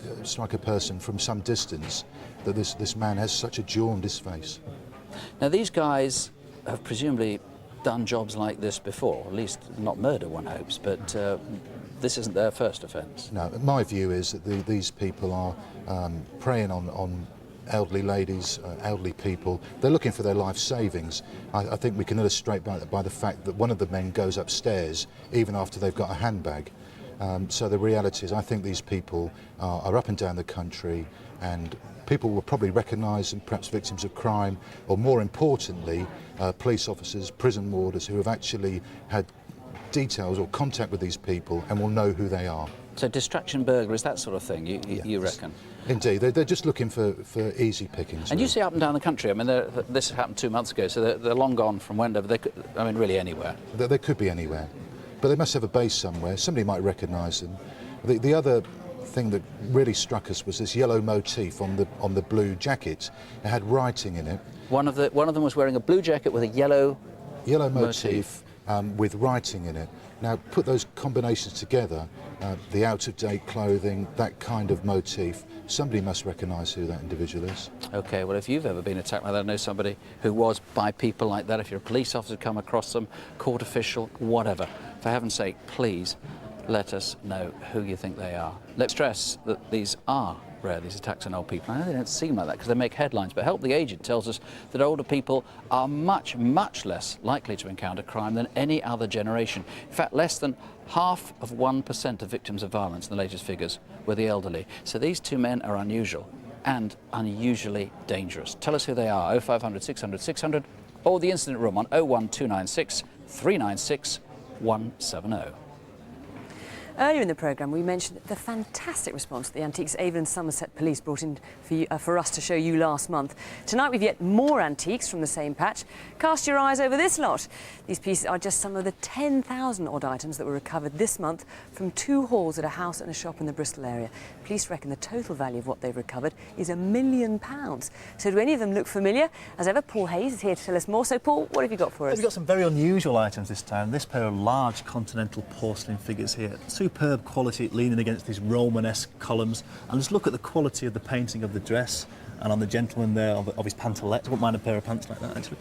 a person from some distance, that this man has such a jaundiced face. Now, these guys have presumably done jobs like this before, at least not murder, one hopes, but this isn't their first offence. No, my view is that these people are preying on elderly ladies, elderly people. They're looking for their life savings. I think we can illustrate by the fact that one of the men goes upstairs even after they've got a handbag. So the reality is I think these people are up and down the country, and people will probably recognise them, perhaps victims of crime, or more importantly, police officers, prison warders who have actually had details or contact with these people and will know who they are. So distraction burglaries, that sort of thing, you reckon? Indeed, they're just looking for easy pickings. And you see up and down the country, I mean, this happened 2 months ago, so they're long gone from Wendover. They could, I mean, really anywhere. They could be anywhere, but they must have a base somewhere. Somebody might recognise them. The other thing that really struck us was this yellow motif on the blue jacket. It had writing in it. One of them was wearing a blue jacket with a yellow motif. With writing in it. Now, put those combinations together, the out-of-date clothing, that kind of motif, somebody must recognise who that individual is. OK, well, if you've ever been attacked like that, know somebody who was by people like that, if you're a police officer, come across them, court official, whatever, for heaven's sake, please let us know who you think they are. Let's stress that these are rare, these attacks on old people. I know they don't seem like that because they make headlines, but Help the Aged tells us that older people are much, much less likely to encounter crime than any other generation. In fact, less than 0.5% of victims of violence in the latest figures were the elderly. So these two men are unusual and unusually dangerous. Tell us who they are, 0500 600 600, or the incident room on 01296 396 170. Earlier in the programme, we mentioned the fantastic response that the Antiques Avon and Somerset Police brought in for us to show you last month. Tonight, we've yet more antiques from the same patch. Cast your eyes over this lot. These pieces are just some of the 10,000 odd items that were recovered this month from 2 hauls at a house and a shop in the Bristol area. Police reckon the total value of what they've recovered is £1 million. So do any of them look familiar? As ever, Paul Hayes is here to tell us more. So, Paul, what have you got for us? We've got some very unusual items this time. This pair of large continental porcelain figures here. Superb quality, leaning against these Romanesque columns. And just look at the quality of the painting of the dress, and on the gentleman there of his pantalette. I wouldn't mind a pair of pants like that, actually.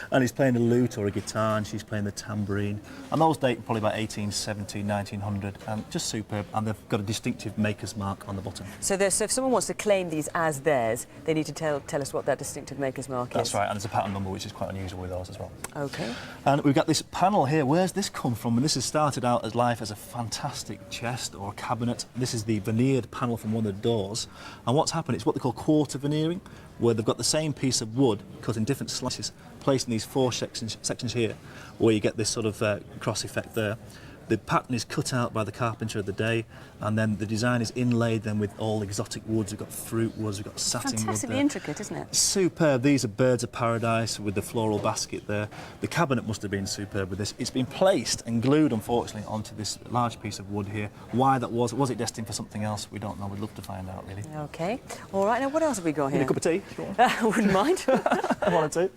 And he's playing a lute or a guitar, and she's playing the tambourine. And those date probably about 1870, 1900. Just superb, and they've got a distinctive maker's mark on the bottom. So if someone wants to claim these as theirs, they need to tell us what that distinctive maker's mark is. That's right, and there's a pattern number which is quite unusual with those as well. OK. And we've got this panel here. Where's this come from? And this has started out as life as a fantastic chest or a cabinet. This is the veneered panel from one of the doors. And what's happened, it's what they call quarter veneering, where they've got the same piece of wood cut in different slices, placed in these 4 sections here, where you get this sort of cross effect there. The pattern is cut out by the carpenter of the day, and then the design is inlaid then with all exotic woods. We've got fruit woods, we've got satin wood. Fantastically intricate, isn't it? Superb. These are birds of paradise with the floral basket there. The cabinet must have been superb with this. It's been placed and glued, unfortunately, onto this large piece of wood here. Why that was it destined for something else? We don't know. We'd love to find out, really. OK. All right, now what else have we got here? Need a cup of tea, if you want. I wouldn't mind. One or two.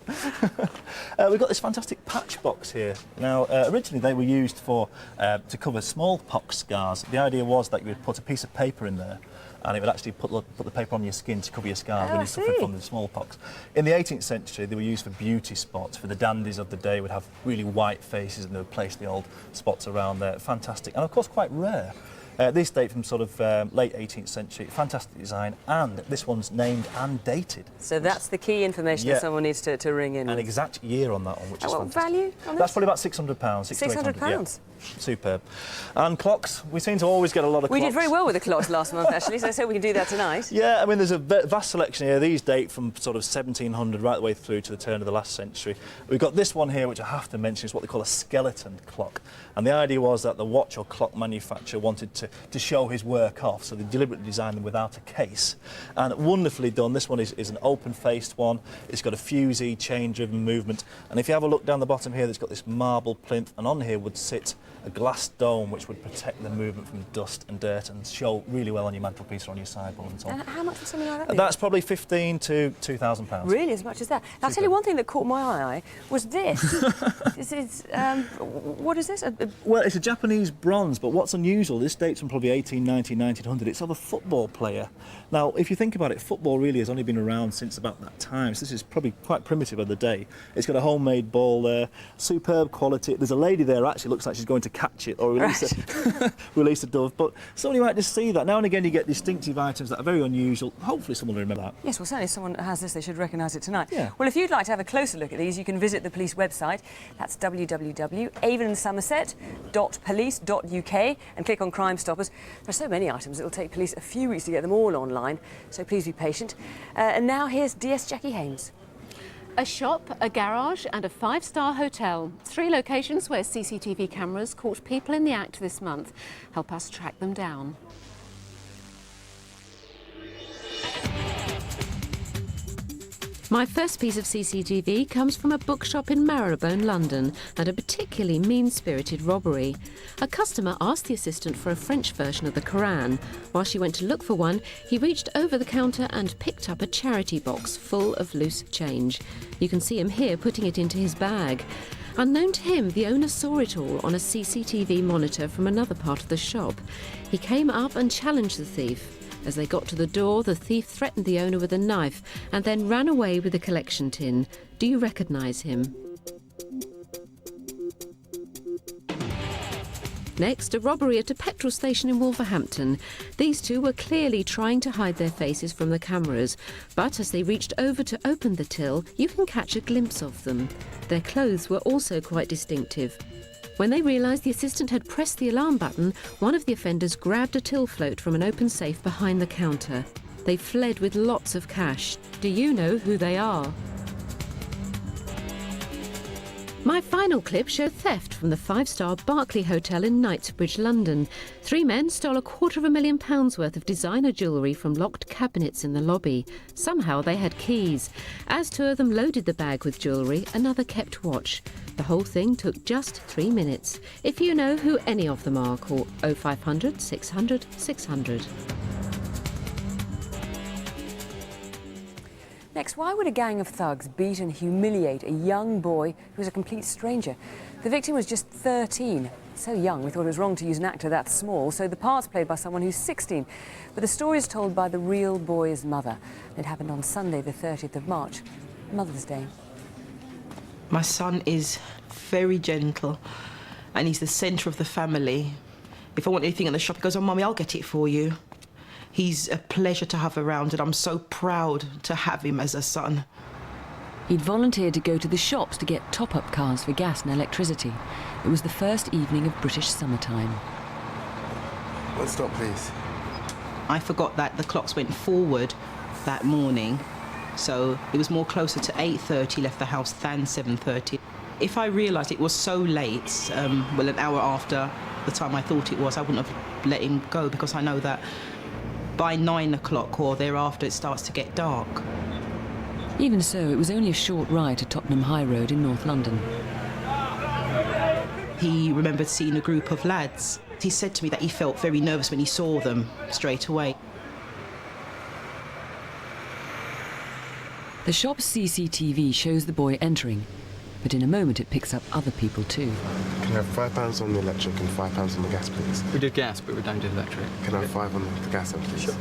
We've got this fantastic patch box here. Now, originally they were used for to cover smallpox scars. The idea was that you would put a piece of paper in there, and it would actually put the paper on your skin to cover your scars when you suffered from the smallpox. In the 18th century, they were used for beauty spots. For the dandies of the day would have really white faces, and they would place the old spots around there. Fantastic, and of course quite rare. These date from sort of late 18th century. Fantastic design, and this one's named and dated. So that's the key information that someone needs to ring in. An exact year on that one, which is what fantastic. Value on this? That's probably about £600. £600? Yeah. Superb. And clocks, we seem to always get a lot of clocks. We did very well with the clocks last month, actually, so we can do that tonight. Yeah, I mean, there's a vast selection here. These date from sort of 1700 right the way through to the turn of the last century. We've got this one here, which I have to mention, is what they call a skeleton clock. And the idea was that the watch or clock manufacturer wanted to show his work off, so they deliberately designed them without a case. And wonderfully done. This one is an open-faced one. It's got a fusee, chain-driven movement. And if you have a look down the bottom here, it's got this marble plinth, and on here would sit a glass dome which would protect the movement from dust and dirt and show really well on your mantelpiece or on your sideboard and so on. And how much would something like that be? That's probably £1,500 to £2,000. Really, as much as that? Now, I'll tell you one thing that caught my eye was this. What is this? Well, it's a Japanese bronze, but what's unusual, this dates from probably 1890, 1900. It's of a football player. Now, if you think about it, football really has only been around since about that time, so this is probably quite primitive of the day. It's got a homemade ball there, superb quality. There's a lady there actually looks like she's going to catch it or release, release a dove, but somebody might just see that. Now and again you get distinctive items that are very unusual. Hopefully someone will remember that. Yes, well, certainly if someone has this, they should recognise it tonight. Yeah. Well, if you'd like to have a closer look at these, you can visit the police website. That's www.avonandsomerset.police.uk and click on Crime Stoppers. There are so many items, it will take police a few weeks to get them all online, so please be patient. And now here's DS Jackie Haynes. A shop, a garage and a 5-star hotel. 3 locations where CCTV cameras caught people in the act this month. Help us track them down. My first piece of CCTV comes from a bookshop in Marylebone, London, and a particularly mean-spirited robbery. A customer asked the assistant for a French version of the Quran. While she went to look for one, he reached over the counter and picked up a charity box full of loose change. You can see him here putting it into his bag. Unknown to him, the owner saw it all on a CCTV monitor from another part of the shop. He came up and challenged the thief. As they got to the door, the thief threatened the owner with a knife and then ran away with the collection tin. Do you recognise him? Next, a robbery at a petrol station in Wolverhampton. These two were clearly trying to hide their faces from the cameras, but as they reached over to open the till, you can catch a glimpse of them. Their clothes were also quite distinctive. When they realised the assistant had pressed the alarm button, one of the offenders grabbed a till float from an open safe behind the counter. They fled with lots of cash. Do you know who they are? My final clip showed theft from the 5-star Berkeley Hotel in Knightsbridge, London. 3 men stole £250,000 worth of designer jewellery from locked cabinets in the lobby. Somehow they had keys. As 2 of them loaded the bag with jewellery, another kept watch. The whole thing took just 3 minutes. If you know who any of them are, call 0500 600 600. Next, why would a gang of thugs beat and humiliate a young boy who was a complete stranger? The victim was just 13. So young, we thought it was wrong to use an actor that small, so the part's played by someone who's 16. But the story is told by the real boy's mother. It happened on Sunday, the 30th of March, Mother's Day. My son is very gentle, and he's the centre of the family. If I want anything in the shop, he goes, "Oh, Mummy, I'll get it for you." He's a pleasure to have around, and I'm so proud to have him as a son. He'd volunteered to go to the shops to get top-up cars for gas and electricity. It was the first evening of British summertime. One stop, please. I forgot that the clocks went forward that morning, so it was more closer to 8:30 left the house than 7:30. If I realised it was so late, well, an hour after the time I thought it was, I wouldn't have let him go, because I know that by 9 o'clock or thereafter it starts to get dark. Even so, it was only a short ride to Tottenham High Road in North London. He remembered seeing a group of lads. He said to me that he felt very nervous when he saw them straight away. The shop's CCTV shows the boy entering, but in a moment it picks up other people too. Can I have £5 on the electric and £5 on the gas, please? We do gas, but we don't do electric. Can I have 5 on the gas, then, please? Sure.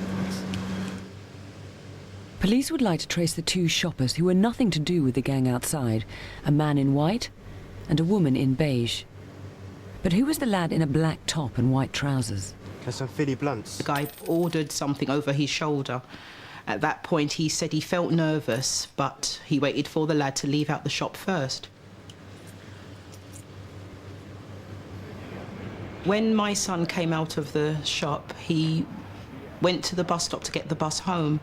Police would like to trace the 2 shoppers who were nothing to do with the gang outside, a man in white and a woman in beige. But who was the lad in a black top and white trousers? There's some Philly blunts. The guy ordered something over his shoulder. At that point, he said he felt nervous, but he waited for the lad to leave out the shop first. When my son came out of the shop, he went to the bus stop to get the bus home,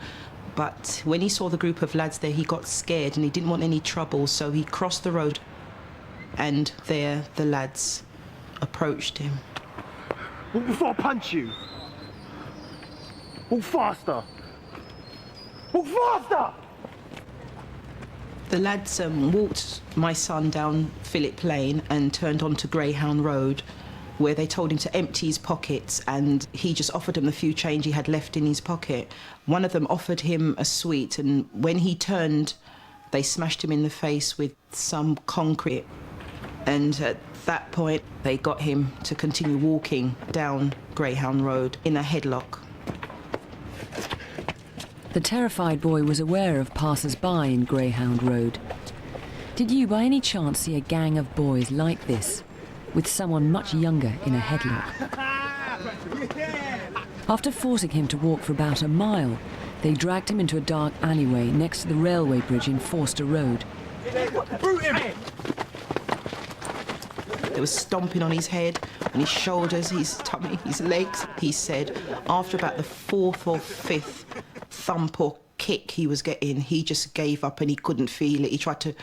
but when he saw the group of lads there, he got scared and he didn't want any trouble, so he crossed the road, and there the lads approached him. Walk before I punch you. Walk faster. Walk faster! The lads walked my son down Phillip Lane and turned onto Greyhound Road. where they told him to empty his pockets, and he just offered them the few change he had left in his pocket. One of them offered him a sweet, and when he turned, they smashed him in the face with some concrete. And at that point, they got him to continue walking down Greyhound Road in a headlock. The terrified boy was aware of passers-by in Greyhound Road. Did you by any chance see a gang of boys like this, with someone much younger in a headlock? After forcing him to walk for about a mile, they dragged him into a dark alleyway next to the railway bridge in Forster Road. They were stomping on his head, on his shoulders, his tummy, his legs. He said after about the 4th or 5th thump or kick he was getting, he just gave up and he couldn't feel it. He tried to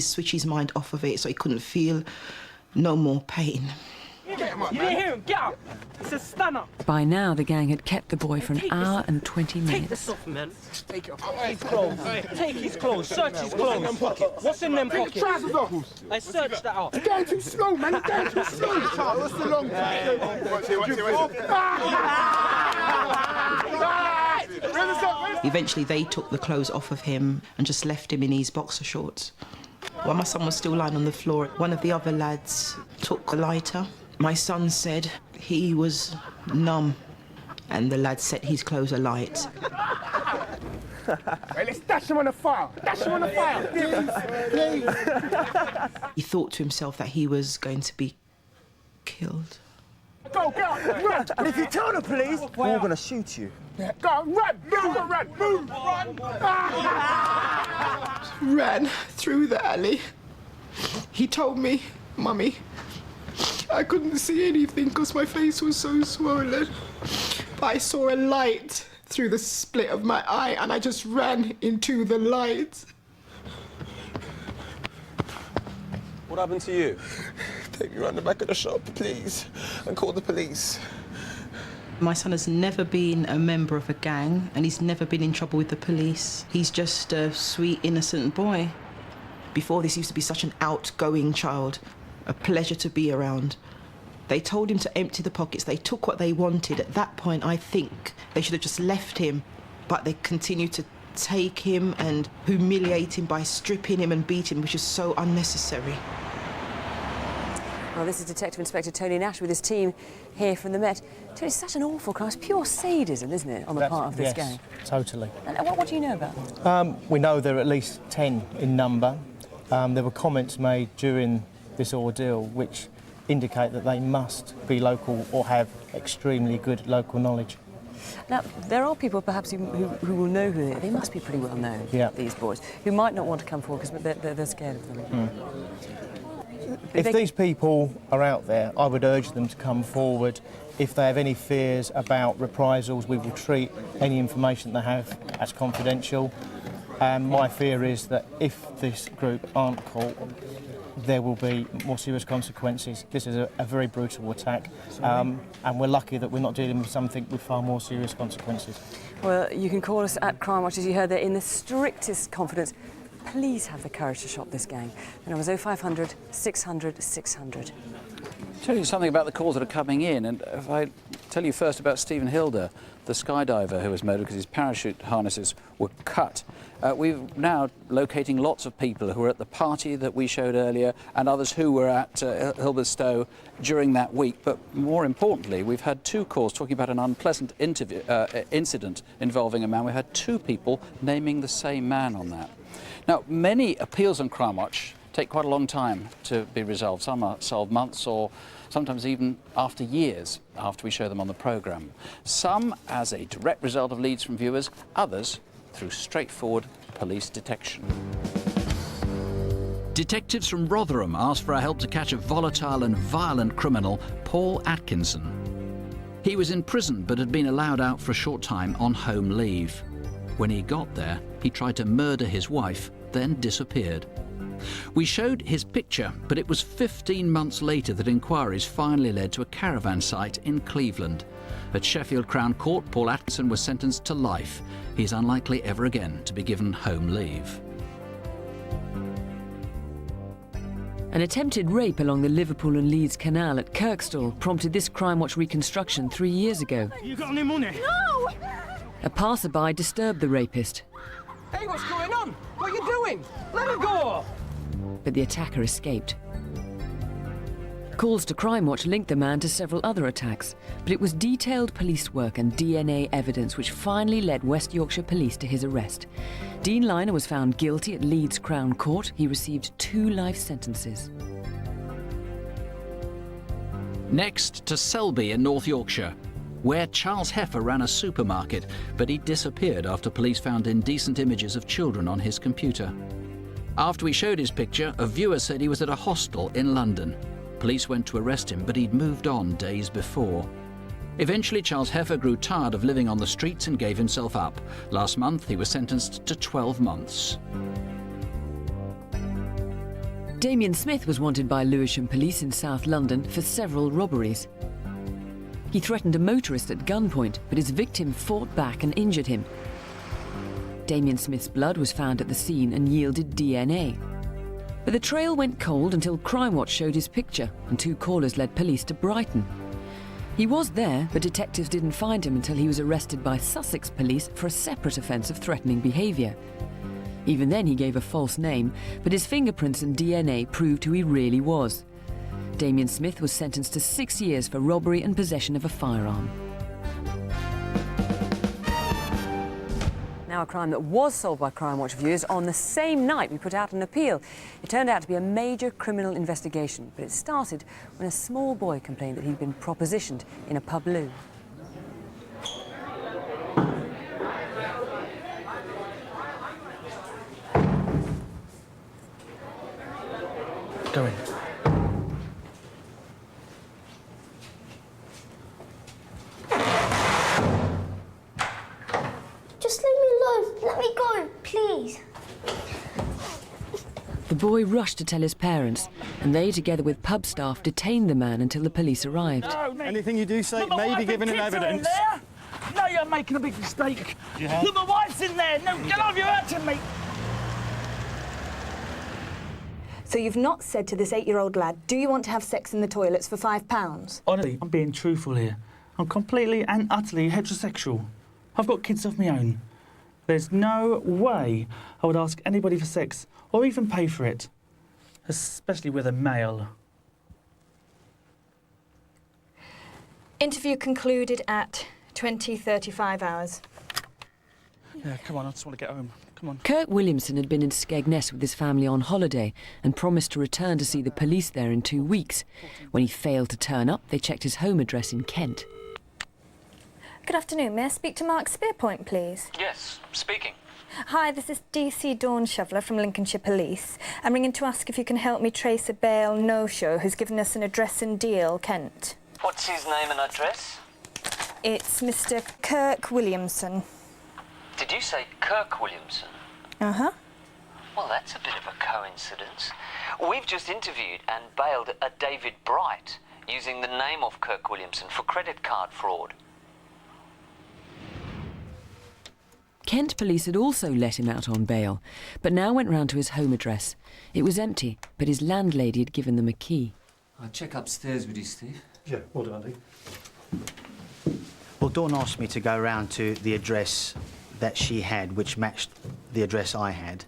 switch his mind off of it so he couldn't feel no more pain. You didn't hear him, get up! It's a stunner! By now, the gang had kept the boy for an hour and 20 minutes. Take this off, man. Take his clothes. Take his clothes. Search his clothes. What's in them pockets? Take the trousers off. I searched that out. You're going too slow, man. You're going too slow. What's the long time? Eventually, they took the clothes off of him and just left him in his boxer shorts. While my son was still lying on the floor, one of the other lads took a lighter. My son said he was numb, and the lad set his clothes alight. Well, let's dash him on the fire. Dash him on the fire. Please. He thought to himself that he was going to be killed. Go, get up, run! And if you tell the police, we're going to shoot you. Yeah. Go, run! Move, run! Move! Run! Ran through the alley. He told me, Mummy, I couldn't see anything because my face was so swollen. But I saw a light through the split of my eye and I just ran into the light. What happened to you? Take me around the back of the shop, please, and call the police. My son has never been a member of a gang and he's never been in trouble with the police. He's just a sweet, innocent boy. Before this, he used to be such an outgoing child, a pleasure to be around. They told him to empty the pockets. They took what they wanted. At that point, I think they should have just left him, but they continued to take him and humiliate him by stripping him and beating him, which is so unnecessary. Well, this is Detective Inspector Tony Nash with his team here from the Met. Tony, it's such an awful crime. It's pure sadism, isn't it, on the part of this gang? Totally. And what do you know about them? We know there are at least 10 in number. There were comments made during this ordeal which indicate that they must be local or have extremely good local knowledge. Now, there are people perhaps who will know who they are. They must be pretty well known, these boys, who might not want to come forward because they're scared of them. If these people are out there, I would urge them to come forward. If they have any fears about reprisals, we will treat any information they have as confidential. And my fear is that if this group aren't caught, there will be more serious consequences. This is a very brutal attack, and we're lucky that we're not dealing with something with far more serious consequences. Well, you can call us at Crimewatch, as you heard there, in the strictest confidence. Please have the courage to stop this gang. The number's 0500 600 600. Tell you something about the calls that are coming in, and if I tell you first about Stephen Hilder, the skydiver who was murdered because his parachute harnesses were cut. We're now locating lots of people who were at the party that we showed earlier and others who were at Hilberstow during that week. But more importantly, we've had 2 calls talking about an unpleasant incident involving a man. We had 2 people naming the same man on that. Now, many appeals on Crimewatch take quite a long time to be resolved. Some are solved months or sometimes even after years after we show them on the programme. Some as a direct result of leads from viewers, others through straightforward police detection. Detectives from Rotherham asked for our help to catch a volatile and violent criminal, Paul Atkinson. He was in prison but had been allowed out for a short time on home leave. When he got there, he tried to murder his wife, then disappeared. We showed his picture, but it was 15 months later that inquiries finally led to a caravan site in Cleveland. At Sheffield Crown Court, Paul Atkinson was sentenced to life. He's unlikely ever again to be given home leave. An attempted rape along the Liverpool and Leeds Canal at Kirkstall prompted this Crimewatch reconstruction 3 years ago. You got any money? No! A passerby disturbed the rapist, Hey, what's going on? What are you doing? Let her go! but the attacker escaped. Calls to Crimewatch linked the man to several other attacks, but it was detailed police work and DNA evidence which finally led West Yorkshire Police to his arrest. Dean Liner was found guilty at Leeds Crown Court. He received 2 life sentences. Next to Selby in North Yorkshire, where Charles Heffer ran a supermarket, but he disappeared after police found indecent images of children on his computer. After we showed his picture, a viewer said he was at a hostel in London. Police went to arrest him, but he'd moved on days before. Eventually, Charles Heffer grew tired of living on the streets and gave himself up. Last month, he was sentenced to 12 months. Damien Smith was wanted by Lewisham Police in South London for several robberies. He threatened a motorist at gunpoint, but his victim fought back and injured him. Damien Smith's blood was found at the scene and yielded DNA. But the trail went cold until Crimewatch showed his picture, and 2 callers led police to Brighton. He was there, but detectives didn't find him until he was arrested by Sussex Police for a separate offence of threatening behaviour. Even then he gave a false name, but his fingerprints and DNA proved who he really was. Damien Smith was sentenced to 6 years for robbery and possession of a firearm. Now a crime that was solved by Crimewatch viewers on the same night we put out an appeal. It turned out to be a major criminal investigation, but it started when a small boy complained that he'd been propositioned in a pub loo. Go in. Just leave me alone. Let me go, please. The boy rushed to tell his parents, and they, together with pub staff, detained the man until the police arrived. No, Anything you do say may be given in evidence. No, you're making a big mistake. Look, my wife's in there. No, get off, you're hurting me. So you've not said to this 8-year-old lad, do you want to have sex in the toilets for £5? Honestly, I'm being truthful here. I'm completely and utterly heterosexual. I've got kids of my own. There's no way I would ask anybody for sex or even pay for it, especially with a male. Interview concluded at 20:35 hours. Yeah, come on, I just want to get home. Come on. Kirk Williamson had been in Skegness with his family on holiday and promised to return to see the police there in 2 weeks. When he failed to turn up, they checked his home address in Kent. Good afternoon. May I speak to Mark Spearpoint, please? Yes, speaking. Hi, this is DC Dawn Shoveler from Lincolnshire Police. I'm ringing to ask if you can help me trace a bail no-show who's given us an address in Deal, Kent. What's his name and address? It's Mr. Kirk Williamson. Did you say Kirk Williamson? Uh-huh. Well, that's a bit of a coincidence. We've just interviewed and bailed a David Bright using the name of Kirk Williamson for credit card fraud. Kent police had also let him out on bail, but now went round to his home address. It was empty, but his landlady had given them a key. I'll check upstairs with you, Steve. Yeah, well done, Andy. Well, Dawn asked me to go round to the address that she had, which matched the address I had,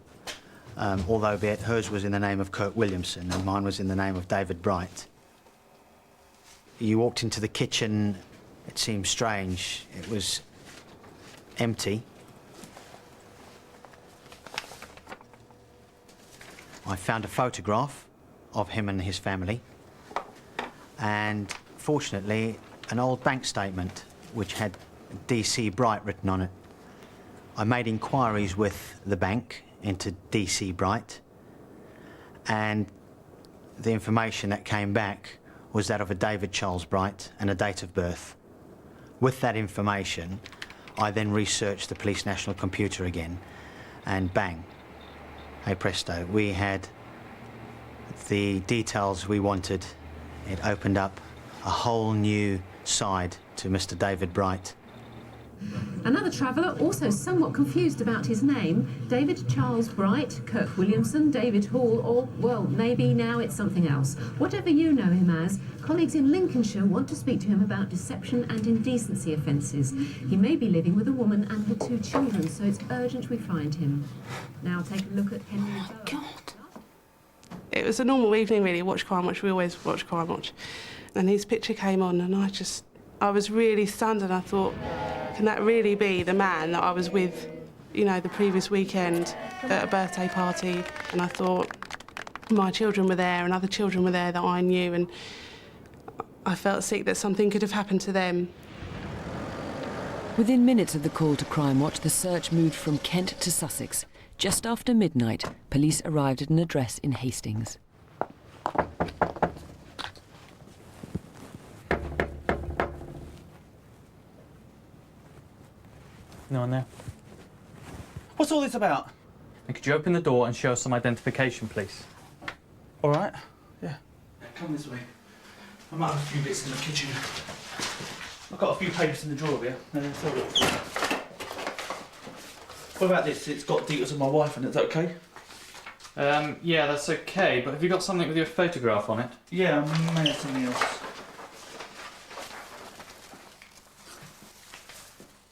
although hers was in the name of Kirk Williamson and mine was in the name of David Bright. You walked into the kitchen, it seemed strange. It was empty. I found a photograph of him and his family, and fortunately, an old bank statement which had DC Bright written on it. I made inquiries with the bank into DC Bright, and the information that came back was that of a David Charles Bright and a date of birth. With that information, I then researched the police national computer again, and bang, hey presto, we had the details we wanted. It opened up a whole new side to Mr. David Bright. Another traveller, also somewhat confused about his name, David Charles Bright, Kirk Williamson, David Hall, or, well, maybe now it's something else. Whatever you know him as, colleagues in Lincolnshire want to speak to him about deception and indecency offences. He may be living with a woman and her 2 children, so it's urgent we find him. Now take a look at Henry. Oh, God. It was a normal evening, really. Watch Crimewatch. We always watch Crimewatch. And his picture came on, and I was really stunned, and I thought, can that really be the man that I was with, you know, the previous weekend at a birthday party? And I thought, my children were there and other children were there that I knew, and I felt sick that something could have happened to them. Within minutes of the call to Crimewatch, the search moved from Kent to Sussex. Just after midnight, police arrived at an address in Hastings. No one there. What's all this about? And could you open the door and show us some identification, please? All right. Yeah. Come this way. I might have a few bits in the kitchen. I've got a few papers in the drawer here. Let's have a look. What about this? It's got details of my wife, and is that okay? Yeah, that's okay, but have you got something with your photograph on it? Yeah, I may have something else.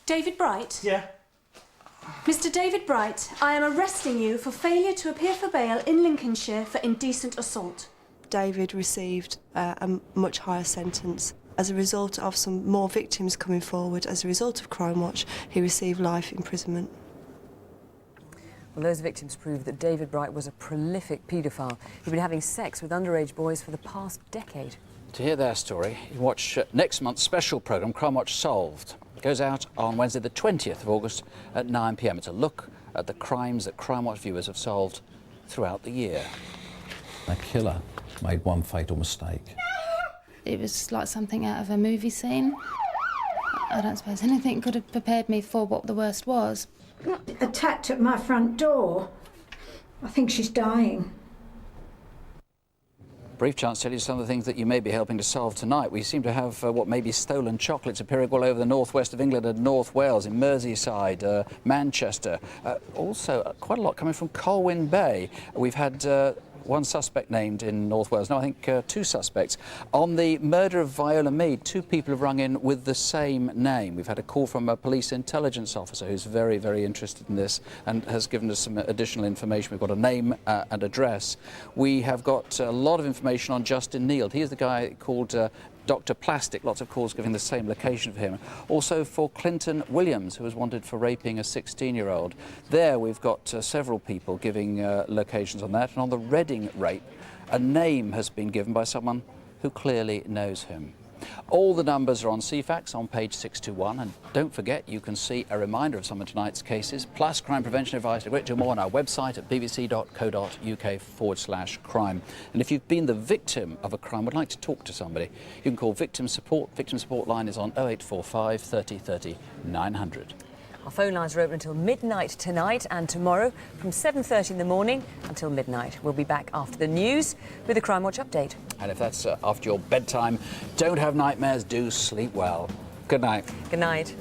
David Bright? Yeah? Mr. David Bright, I am arresting you for failure to appear for bail in Lincolnshire for indecent assault. David received a much higher sentence. As a result of some more victims coming forward, as a result of Crimewatch, he received life imprisonment. Well, those victims proved that David Bright was a prolific paedophile. He'd been having sex with underage boys for the past decade. To hear their story, you watch next month's special programme, Crimewatch Solved. It goes out on Wednesday the 20th of August at 9 p.m. It's a look at the crimes that Crimewatch viewers have solved throughout the year. A killer made one fatal mistake. It was like something out of a movie scene. I don't suppose anything could have prepared me for what the worst was. Attacked at my front door. I think she's dying. Brief chance to tell you some of the things that you may be helping to solve tonight. We seem to have what may be stolen chocolates appearing all over the northwest of England and North Wales, in Merseyside, Manchester. Also, quite a lot coming from Colwyn Bay. We've had one suspect named in North Wales. No, I think 2 suspects. On the murder of Viola Mead, 2 people have rung in with the same name. We've had a call from a police intelligence officer who's very, very interested in this and has given us some additional information. We've got a name and address. We have got a lot of information on Justin Neal. He is the guy called Dr. Plastic, lots of calls giving the same location for him. Also for Clinton Williams, who was wanted for raping a 16-year-old. There we've got several people giving locations on that. And on the Reading rape, a name has been given by someone who clearly knows him. All the numbers are on CFAX on page 621, and don't forget you can see a reminder of some of tonight's cases, plus crime prevention advice, a great deal more on our website at bbc.co.uk/crime. And if you've been the victim of a crime, would like to talk to somebody, you can call Victim Support. Victim Support line is on 0845 30 30 900. Our phone lines are open until midnight tonight and tomorrow from 7:30 in the morning until midnight. We'll be back after the news with a Crimewatch update. And if that's after your bedtime, don't have nightmares, do sleep well. Good night. Good night.